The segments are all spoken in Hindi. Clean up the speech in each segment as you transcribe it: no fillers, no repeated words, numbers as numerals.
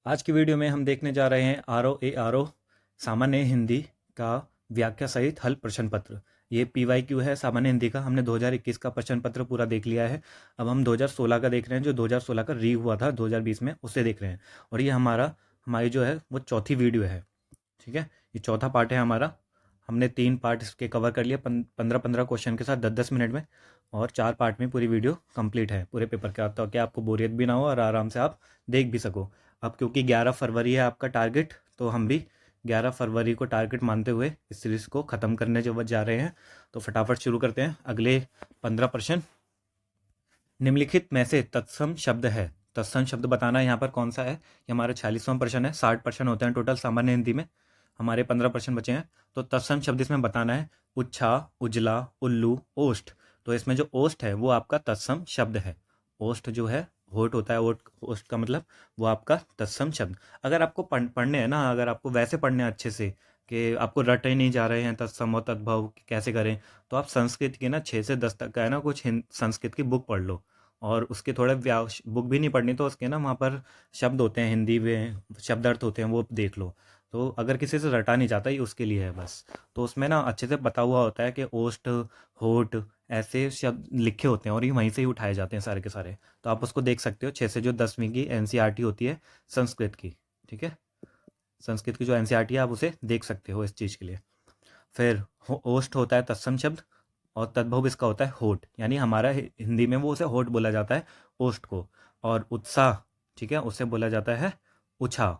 आज की वीडियो में हम देखने जा रहे हैं आर ओ सामान्य हिंदी का व्याख्या सहित हल प्रश्न पत्र। ये PYQ है सामान्य हिंदी का। हमने 2021 का प्रश्न पत्र पूरा देख लिया है। अब हम 2016 का देख रहे हैं, जो 2016 का री हुआ था 2020 में, उसे देख रहे हैं। और ये हमारी जो है वो चौथी वीडियो है। ठीक है, ये चौथा पार्ट है हमारा। हमने 3 पार्ट इसके कवर कर लिया 15-15 क्वेश्चन के साथ 10-10 मिनट में, और 4 पार्ट में पूरी वीडियो कंप्लीट है पूरे पेपर का, तो क्या आपको बोरियत भी ना हो और आराम से आप देख भी सको। अब क्योंकि 11 फरवरी है आपका टारगेट, तो हम भी 11 फरवरी को टारगेट मानते हुए इस सीरीज़ को ख़त्म करने जो जा रहे हैं। तो फटाफट शुरू करते हैं। अगले 15 प्रश्न। निम्नलिखित में से तत्सम शब्द है। तत्सम शब्द बताना है यहाँ पर कौन सा है। ये हमारा 46वां प्रश्न है। 60 प्रश्न होते हैं टोटल सामान्य हिंदी में। हमारे 15 प्रश्न बचे हैं। तो तत्सम शब्द इसमें बताना है उच्छा, उजला, उल्लू, ओष्ठ। तो इसमें जो ओष्ठ है वो आपका तत्सम शब्द है। ओष्ठ जो है, होठ होता है, ओष्ठ का मतलब वो आपका तत्सम शब्द। अगर आपको पढ़ने हैं ना, अगर आपको वैसे पढ़ने हैं अच्छे से कि आपको रट ही नहीं जा रहे हैं तत्सम और तद्भव कैसे करें, तो आप संस्कृत की ना 6 से 10 तक का है ना कुछ संस्कृत की बुक पढ़ लो। और उसके थोड़े बुक भी नहीं पढ़नी तो उसके ना वहाँ पर शब्द होते हैं हिंदी में, शब्द अर्थ होते हैं, वो देख लो। तो अगर किसी से रटा नहीं जाता, ये उसके लिए है बस। तो उसमें ना अच्छे से बता हुआ होता है कि ओष्ठ, होठ, ऐसे शब्द लिखे होते हैं और ये वहीं से ही उठाए जाते हैं सारे के सारे। तो आप उसको देख सकते हो। 6 से जो 10वीं की NCERT होती है संस्कृत की, ठीक है, संस्कृत की जो NCERT है आप उसे देख सकते हो इस चीज़ के लिए। फिर ओष्ठ होता है तत्सम शब्द, और तद्भव इसका होता है होठ, यानी हमारा हिंदी में वो उसे होठ बोला जाता है ओष्ठ को। और उत्साह, ठीक है, उसे बोला जाता है उछा।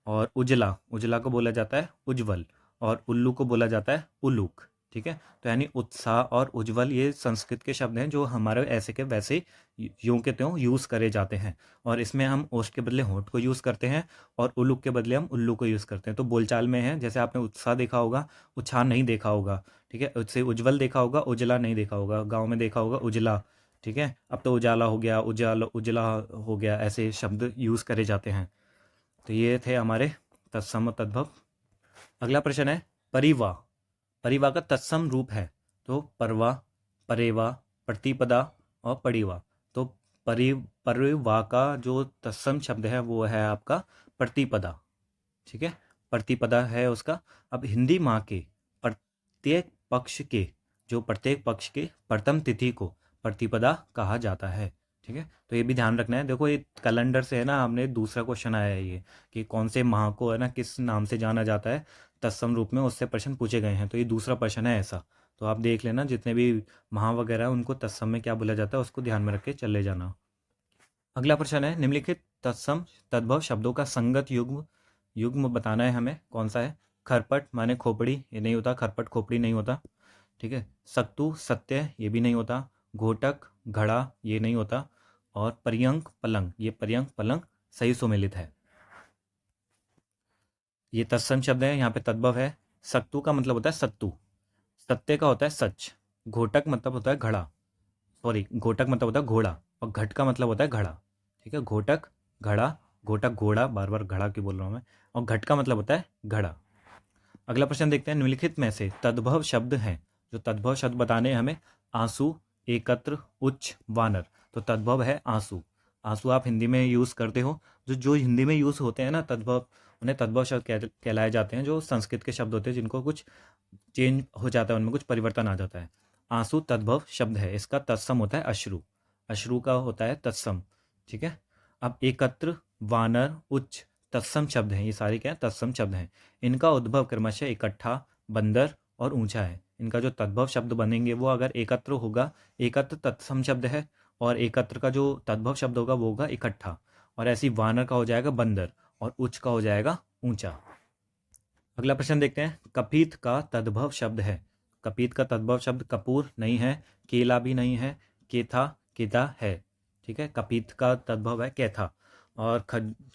और उजला, उजला को बोला जाता है उज्जवल। और उल्लू को बोला जाता है उलूक। ठीक है, तो यानी उत्साह और उज्जवल ये संस्कृत के शब्द हैं जो हमारे ऐसे के वैसे यूं के त्यों यूज़ करे जाते हैं। और इसमें हम ओष्ठ के बदले होठ को यूज़ करते हैं, और उलूक के बदले हम उल्लू को यूज़ करते हैं। तो बोलचाल में है, जैसे आपने उत्साह देखा होगा, उत्साह नहीं देखा होगा। ठीक है, उससे उज्जवल देखा होगा, उजला नहीं देखा होगा। गाँव में देखा होगा उजला। ठीक है, अब तो उजाला हो गया, उजाला उजला हो गया, ऐसे शब्द यूज़ करे जाते हैं। तो ये थे हमारे तत्सम और तद्भव। अगला प्रश्न है परिवा। परिवा का तत्सम रूप है तो परवा, परेवा, प्रतिपदा और परिवा। तो परिवा का जो तत्सम शब्द है वो है आपका प्रतिपदा। ठीक है, प्रतिपदा है उसका। अब हिंदी माह के प्रत्येक पक्ष के, जो प्रत्येक पक्ष के प्रथम तिथि को प्रतिपदा कहा जाता है। ठीक है, तो ये भी ध्यान रखना है। देखो ये कैलेंडर से है ना, हमने दूसरा क्वेश्चन आया है ये, कि कौन से माह को है ना किस नाम से जाना जाता है तत्सम रूप में, उससे प्रश्न पूछे गए हैं। तो ये दूसरा प्रश्न है ऐसा। तो आप देख लेना जितने भी माह वगैरह उनको तत्सम में क्या बोला जाता है उसको ध्यान में रख के चले जाना। अगला प्रश्न है निम्नलिखित तत्सम तद्भव शब्दों का संगत युग्म युग्म बताना है हमें। कौन सा है। खरपट माने खोपड़ी, ये नहीं होता, खरपट खोपड़ी नहीं होता। ठीक है, सत्तु सत्य, ये भी नहीं होता। घोटक घड़ा, ये नहीं होता। और पर्यंक पलंग, ये पर्यंक पलंग सही सुमेलित है। ये तत्सम शब्द है, यहाँ पे तद्भव है। सत्तु का मतलब होता है सत्तू, सत्य का होता है सच। घोटक मतलब होता है घड़ा, सॉरी, घोटक मतलब होता है घोड़ा, और घट का मतलब होता है घड़ा। ठीक है, घोटक घड़ा, घोटक घोड़ा, बार बार घड़ा क्यों बोल रहा हूँ मैं, और घट का मतलब होता है घड़ा। अगला प्रश्न देखते हैं निम्नलिखित में से तद्भव शब्द हैं। जो तद्भव शब्द बताने हैं हमें। आंसू, एकत्र, उच्च, वानर। तो तद्भव है आंसू। आंसू आप हिंदी में यूज़ करते हो। जो जो हिंदी में यूज़ होते हैं ना तद्भव, उन्हें तद्भव शब्द कहलाए जाते हैं। जो संस्कृत के शब्द होते हैं जिनको कुछ चेंज हो जाता है, उनमें कुछ परिवर्तन आ जाता है। आंसू तद्भव शब्द है। इसका तत्सम होता है अश्रु। अश्रु का होता है तत्सम। ठीक है, अब एकत्र, वानर, उच्च तत्सम शब्द हैं। ये सारे क्या है, तत्सम शब्द हैं। इनका उद्भव क्रमशः इकट्ठा, बंदर और ऊंचा है। इनका जो तद्भव शब्द बनेंगे वो अगर एकत्र होगा, एकत्र तत्सम शब्द है, और एकत्र का जो तद्भव शब्द होगा वो होगा इकट्ठा। और ऐसी वानर का हो जाएगा बंदर, और उच्च का हो जाएगा ऊंचा। अगला प्रश्न देखते हैं। कपीत का तद्भव शब्द है। कपीत का तद्भव शब्द कपूर नहीं है, केला भी नहीं है, केथा केता है। ठीक है, कपीत का तद्भव है कैथा। और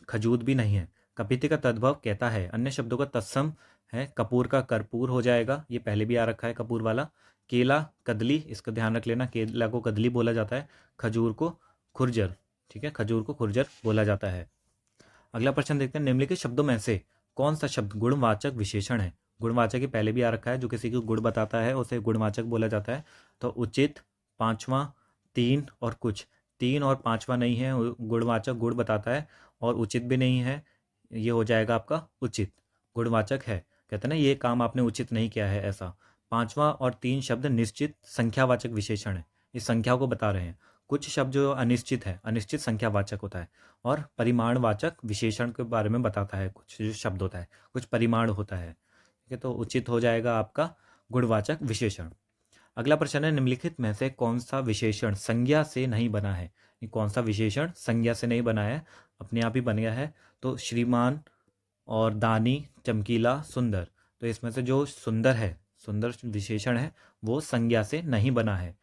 खजूद भी नहीं है। कपीत का तद्भव कहता है। अन्य शब्दों का तत्सम है। कपूर का कर्पूर हो जाएगा, ये पहले भी आ रखा है कपूर वाला। केला कदली, इसका ध्यान रख लेना, केला को कदली बोला जाता है। खजूर को खुरजर। ठीक है, खजूर को खुरजर बोला जाता है। अगला प्रश्न देखते हैं। निम्नलिखित शब्दों में से कौन सा शब्द गुणवाचक विशेषण है। गुणवाचक ही पहले भी आ रखा है, जो किसी को गुण बताता है उसे गुणवाचक बोला जाता है। तो उचित, पांचवा, तीन और कुछ। तीन और पांचवा नहीं है, गुणवाचक गुण बताता है, और उचित भी नहीं है, ये हो जाएगा आपका उचित। गुणवाचक है, कहते हैं ना ये काम आपने उचित नहीं किया है ऐसा। पांचवा और तीन शब्द निश्चित संख्यावाचक विशेषण है, इस संख्या को बता रहे हैं। कुछ शब्द जो अनिश्चित है, अनिश्चित संख्यावाचक होता है। और परिमाणवाचक विशेषण के बारे में बताता है, कुछ जो शब्द होता है कुछ परिमाण होता है, ठीक है। तो उचित हो जाएगा आपका गुणवाचक विशेषण। अगला प्रश्न है, निम्नलिखित में से कौन सा विशेषण संज्ञा से नहीं बना है। ये कौन सा विशेषण संज्ञा से नहीं बना है, अपने आप ही बन गया है। तो श्रीमान और दानी, चमकीला, सुंदर। तो इसमें से जो सुंदर है, सुंदर विशेषण है, वो संज्ञा से नहीं बना है।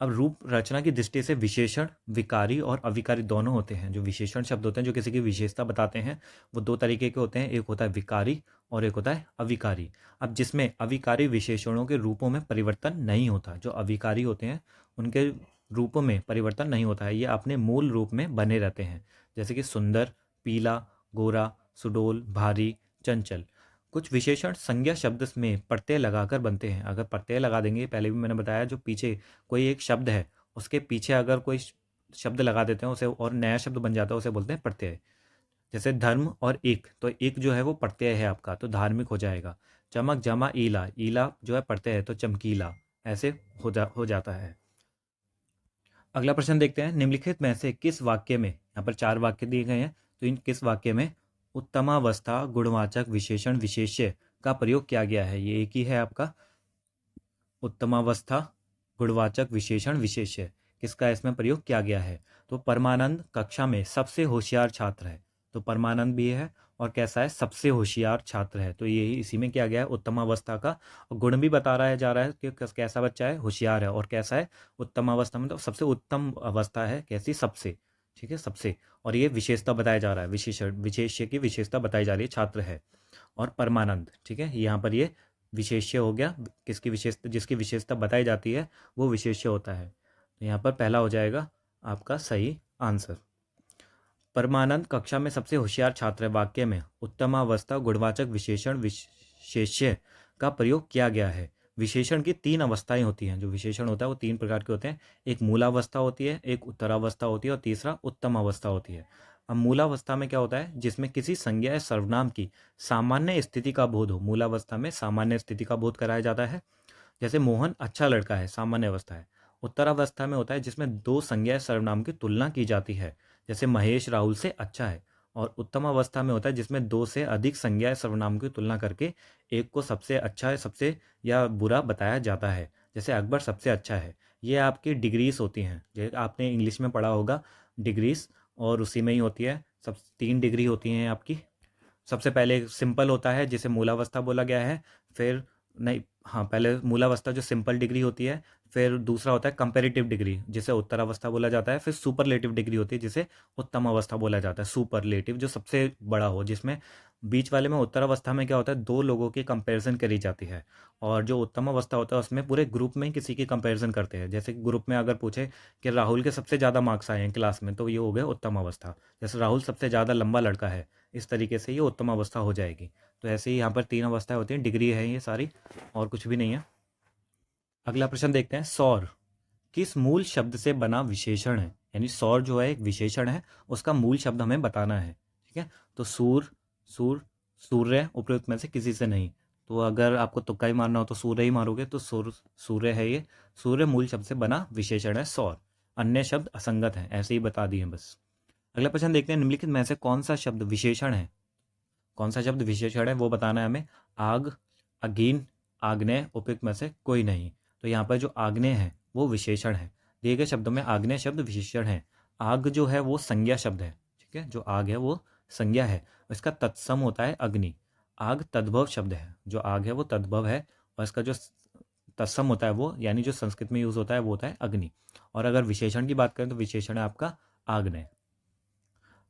अब रूप रचना की दृष्टि से विशेषण विकारी और अविकारी दोनों होते हैं। जो विशेषण शब्द होते हैं जो किसी की विशेषता बताते हैं, वो दो तरीके के होते हैं, एक होता है विकारी और एक होता है अविकारी। अब जिसमें अविकारी विशेषणों के रूपों में परिवर्तन नहीं होता, जो अविकारी होते हैं उनके रूपों में परिवर्तन नहीं होता है, ये अपने मूल रूप में बने रहते हैं। जैसे कि सुंदर, पीला, गोरा, सुडोल, भारी, चंचल। कुछ विशेषण संज्ञा शब्द में प्रत्यय लगाकर बनते हैं। अगर प्रत्यय लगा देंगे, पहले भी मैंने बताया, जो पीछे कोई एक शब्द है उसके पीछे अगर कोई शब्द लगा देते हैं उसे और नया शब्द बन जाता है, उसे बोलते हैं प्रत्यय। जैसे धर्म और एक, तो एक जो है वो प्रत्यय है आपका, तो धार्मिक हो जाएगा। चमक, जमा, ईला, ईला जो है प्रत्यय है तो चमकीला, ऐसे हो जाता है। अगला प्रश्न देखते हैं, निम्नलिखित में से किस वाक्य में, यहाँ पर 4 वाक्य दिए गए हैं, तो इन किस वाक्य में उत्तमावस्था गुणवाचक विशेषण विशेष्य का प्रयोग किया गया है। ये एक ही है आपका, उत्तमावस्था गुणवाचक विशेषण विशेष्य, किसका इसमें प्रयोग किया गया है। तो परमानंद कक्षा में सबसे होशियार छात्र है, तो परमानंद भी है और कैसा है, सबसे होशियार छात्र है, तो यही इसी में किया गया है उत्तमावस्था का। और गुण भी बता रहा है जा रहा है कि कैसा बच्चा है, होशियार है, और कैसा है, उत्तमावस्था में, तो सबसे उत्तम अवस्था है, कैसी, सबसे, ठीक है, सबसे। और ये विशेषता बताया जा रहा है, विशेषण विशेष्य की विशेषता बताई जा रही है, छात्र है और परमानंद, ठीक है। यहाँ पर ये विशेष्य हो गया, किसकी विशेषता, जिसकी विशेषता बताई जाती है वो विशेष्य होता है। तो यहाँ पर पहला हो जाएगा आपका सही आंसर। परमानंद कक्षा में सबसे होशियार छात्र है, वाक्य में उत्तमावस्था गुणवाचक विशेषण विशेष्य का प्रयोग किया गया है। विशेषण की 3 अवस्थाएं होती हैं, जो विशेषण होता है वो 3 प्रकार के होते हैं। एक मूलावस्था होती है, एक उत्तरावस्था होती है और तीसरा उत्तम अवस्था होती है। अब मूलावस्था में क्या होता है, जिसमें किसी संज्ञा या सर्वनाम की सामान्य स्थिति का बोध हो। मूलावस्था में सामान्य स्थिति का बोध कराया जाता है। जैसे मोहन अच्छा लड़का है, सामान्य अवस्था है। उत्तरावस्था में होता है जिसमें 2 संज्ञा या सर्वनाम की तुलना की जाती है, जैसे महेश राहुल से अच्छा है। और उत्तम अवस्था में होता है जिसमें 2 से अधिक संज्ञा या सर्वनाम की तुलना करके एक को सबसे अच्छा है, सबसे या बुरा बताया जाता है, जैसे अकबर सबसे अच्छा है। ये आपकी डिग्रीज होती हैं, जैसे आपने इंग्लिश में पढ़ा होगा डिग्रीज, और उसी में ही होती है, सब 3 डिग्री होती हैं आपकी। सबसे पहले सिंपल होता है जिसे मूलावस्था बोला गया है, फिर नहीं, हाँ, पहले मूलावस्था जो सिंपल डिग्री होती है, फिर दूसरा होता है कंपैरेटिव डिग्री जिसे उत्तरावस्था बोला जाता है, फिर सुपरलेटिव डिग्री होती है जिसे उत्तम अवस्था बोला जाता है। सुपरलेटिव जो सबसे बड़ा हो, जिसमें बीच वाले में उत्तरावस्था में क्या होता है, 2 लोगों की कंपैरिजन करी जाती है। और जो उत्तम अवस्था होता है उसमें पूरे ग्रुप में किसी की कंपैरिजन करते हैं। जैसे ग्रुप में अगर पूछे कि राहुल के सबसे ज़्यादा मार्क्स आए हैं क्लास में, तो ये हो गया उत्तम अवस्था। जैसे राहुल सबसे ज़्यादा लंबा लड़का है, इस तरीके से ये उत्तम अवस्था हो जाएगी। तो ऐसे ही यहाँ पर 3 अवस्थाएं होती हैं, डिग्री है ये सारी, और कुछ भी नहीं है। अगला प्रश्न देखते हैं, सौर किस मूल शब्द से बना विशेषण है। यानी सौर जो है एक विशेषण है, उसका मूल शब्द हमें बताना है, ठीक है। तो सूर, सूर, सूर्य, उपयुक्त में से किसी से नहीं। तो अगर आपको तुक्का ही मारना हो तो सूर्य ही मारोगे, तो सूर्य है ये। सूर्य मूल शब्द से बना विशेषण है सौर, अन्य शब्द असंगत हैं, ऐसे ही बता दिए बस। अगला प्रश्न देखते हैं, निम्नलिखित में से कौन सा शब्द विशेषण है, कौन सा शब्द विशेषण है वो बताना है हमें। आग, अगीन, आग्नेय, उपयुक्त में से कोई नहीं। तो यहाँ पर जो आग्नेय है वो विशेषण है, दिए गए शब्दों में आग्नेय शब्द विशेषण है। आग जो है वो संज्ञा शब्द है, ठीक है, जो आग है वो संज्ञा है, इसका तत्सम होता है अग्नि। आग तद्भव शब्द है, जो आग है वो तद्भव है, और इसका जो तत्सम होता है वो, यानी जो संस्कृत में यूज होता है वो होता है अग्नि। और अगर विशेषण की बात करें तो विशेषण है आपका आग्नेय।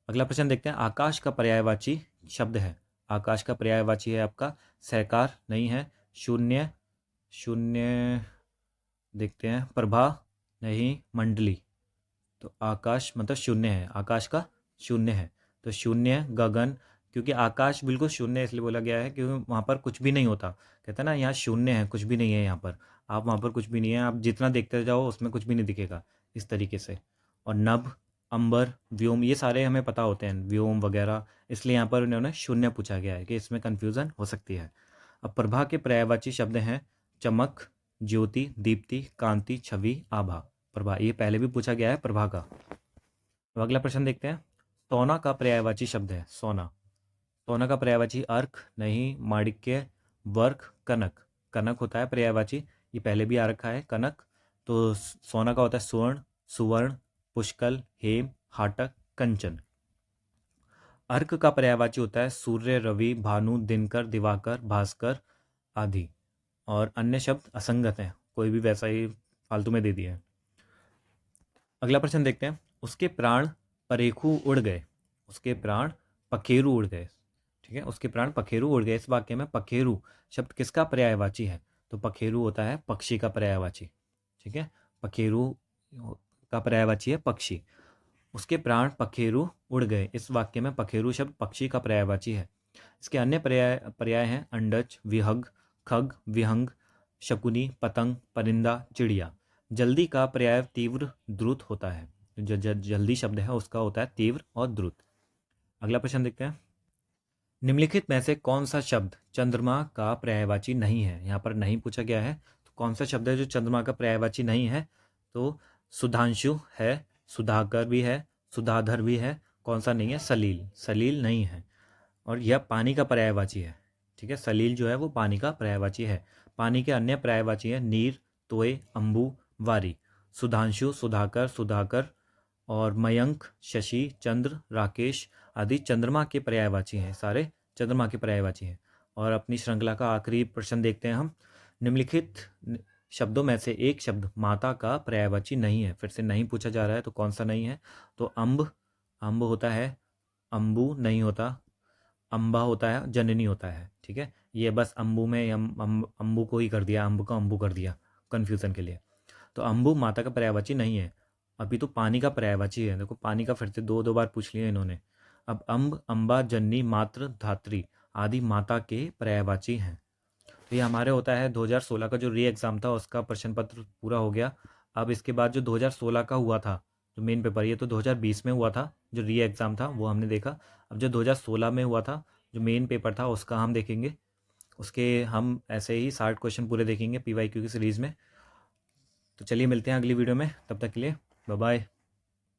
अगला प्रश्न देखते हैं, आकाश का पर्यायवाची शब्द है। आकाश का पर्यायवाची है आपका सहकार, नहीं है। शून्य, शून्य देखते हैं, प्रभा, नहीं। मंडली, तो आकाश मतलब शून्य है, आकाश का शून्य है, तो शून्य। गगन, क्योंकि आकाश बिल्कुल शून्य है इसलिए बोला गया है क्योंकि वहाँ पर कुछ भी नहीं होता, कहते हैं ना यहाँ शून्य है, कुछ भी नहीं है यहाँ पर। आप वहाँ पर कुछ भी नहीं है, आप जितना देखते जाओ उसमें कुछ भी नहीं दिखेगा, इस तरीके से। और नभ, अंबर, व्योम, ये सारे हमें पता होते हैं, व्योम वगैरह, इसलिए यहाँ पर उन्होंने शून्य पूछा गया है कि इसमें कन्फ्यूज़न हो सकती है। अब प्रभा के पर्यायवाची शब्द हैं चमक, ज्योति, दीप्ति, कांति, छवि, आभा। प्रभा, ये पहले भी पूछा गया है प्रभा का। अब अगला प्रश्न देखते हैं। सोना का पर्यायवाची शब्द है सोना। सोना का पर्यायवाची अर्क, नहीं, माणिक्य, वर्क, कनक। कनक होता है पर्यायवाची, ये पहले भी आ रखा है कनक। तो सोना का होता है स्वर्ण, सुवर्ण, पुष्कल, हेम, हाटक, कंचन। अर्क का पर्यायवाची होता है सूर्य, रवि, भानु, दिनकर, दिवाकर, भास्कर आदि। और अन्य शब्द असंगत हैं, कोई भी वैसा ही फालतू में दे दिया है। अगला प्रश्न देखते हैं। उसके प्राण परेखू उड़ गए। उसके प्राण पखेरु उड़ गए। ठीक है, उसके प्राण पखेरु उड़ गए। इस वाक्य में पखेरु शब्द किसका पर्यायवाची है? तो पखेरु होता है पक्षी का पर्यायवाची। ठीक है, पखेरु का पर्यायवाची है पक्षी। उसके प्राण पखेरु उड़ गए। इस वाक्य में पखेरु शब्द पक्षी का पर्यायवाची है। इसके अन्य पर्याय हैं अंडज, विहग, खग, विहंग, शकुनी, पतंग, परिंदा, चिड़िया। जल्दी का पर्याय तीव्र, द्रुत होता है। जो जल्दी शब्द है उसका होता है तीव्र और द्रुत। अगला प्रश्न देखते हैं। निम्नलिखित में से कौन सा शब्द चंद्रमा का पर्यायवाची नहीं है? यहाँ पर नहीं पूछा गया है, तो कौन सा शब्द है जो चंद्रमा का पर्यायवाची नहीं है? तो सुधांशु है, सुधाकर भी है, सुधाधर भी है, कौन सा नहीं है? सलील। सलील नहीं है। और यह पानी का पर्यायवाची है। ठीक है, सलील जो है वो पानी का पर्यायवाची है। पानी के अन्य पर्यायवाची है नीर, तोय, अंबु, वारी। सुधांशु, सुधाकर, सुधाकर और मयंक, शशि, चंद्र, राकेश आदि चंद्रमा के पर्यायवाची हैं। सारे चंद्रमा के पर्यायवाची हैं। और अपनी श्रृंखला का आखिरी प्रश्न देखते हैं हम। निम्नलिखित शब्दों में से एक शब्द माता का पर्यायवाची नहीं है। फिर से नहीं पूछा जा रहा है, तो कौन सा नहीं है? तो अम्ब, अम्ब होता है, अम्बु नहीं होता, अम्बा होता है, जननी होता है। ठीक है, ये बस अम्बू में अम्बू को ही कर दिया, अम्ब को अम्बू कर दिया कन्फ्यूज़न के लिए। तो अम्बु माता का पर्यायवाची नहीं है। अभी तो पानी का पर्यायवाची है। देखो पानी का फिर से दो दो बार पूछ लिया इन्होंने। अब अम्ब, अम्बा, जननी, मातृ, धात्री आदि माता के पर्यायवाची हैं। तो ये हमारे होता है 2016 का जो री एग्ज़ाम था उसका प्रश्न पत्र पूरा हो गया। अब इसके बाद जो 2016 का हुआ था जो मेन पेपर, ये तो 2020 में हुआ था जो री एग्ज़ाम था वो हमने देखा। अब जो 2016 में हुआ था जो मेन पेपर था उसका हम देखेंगे। उसके हम ऐसे ही 60 क्वेश्चन पूरे देखेंगे PYQ की सीरीज़ में। तो चलिए मिलते हैं अगली वीडियो में, तब तक के लिए बाय बाय।